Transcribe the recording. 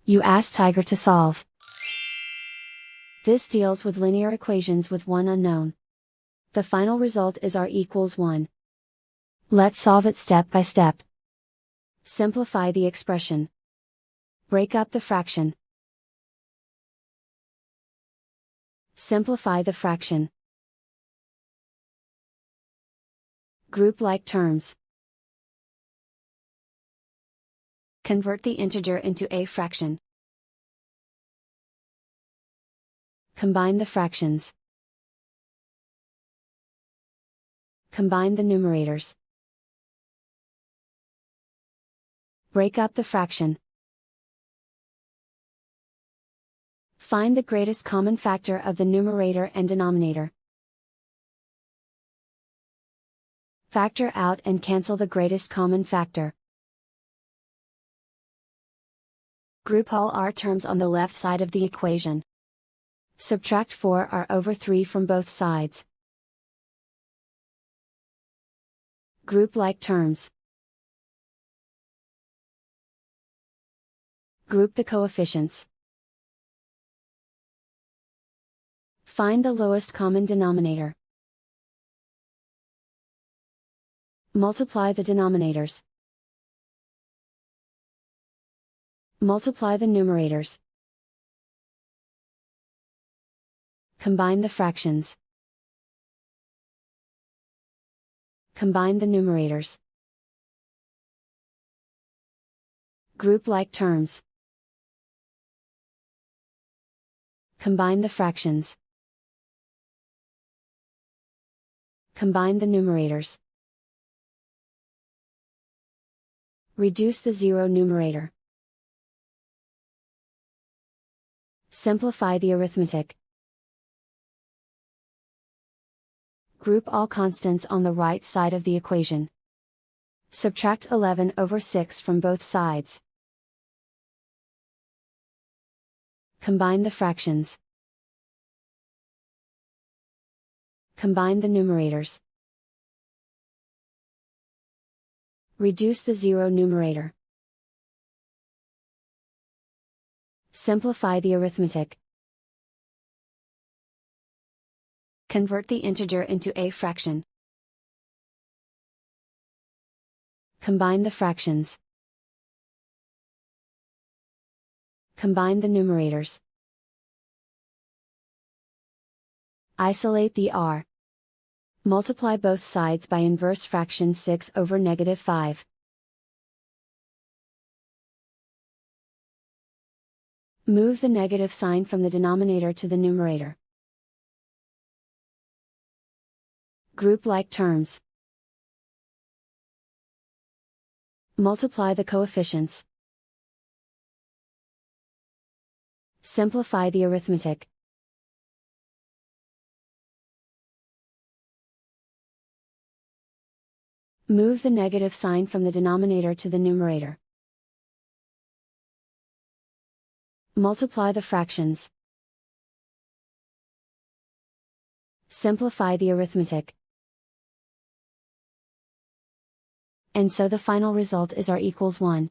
You ask Tiger to solve. This deals with linear equations with one unknown. The final result is r equals 1. Let's solve it step by step. Simplify the expression. Break up the fraction. Simplify the fraction. Group like terms. Convert the integer into a fraction. Combine the fractions. Combine the numerators. Break up the fraction. Find the greatest common factor of the numerator and denominator. Factor out and cancel the greatest common factor. Group all r terms on the left side of the equation. Subtract 4r/3 from both sides. Group like terms. Group the coefficients. Find the lowest common denominator. Multiply the denominators. Multiply the numerators. Combine the fractions. Combine the numerators. Group like terms. Combine the fractions. Combine the numerators. Reduce the zero numerator. Simplify the arithmetic. Group all constants on the right side of the equation. Subtract 11/6 from both sides. Combine the fractions. Combine the numerators. Reduce the zero numerator. Simplify the arithmetic. Convert the integer into a fraction. Combine the fractions. Combine the numerators. Isolate the r. Multiply both sides by inverse fraction 6/5. Move the negative sign from the denominator to the numerator. Group like terms. Multiply the coefficients. Simplify the arithmetic. Move the negative sign from the denominator to the numerator. Multiply the fractions. Simplify the arithmetic. And so the final result is r equals 1.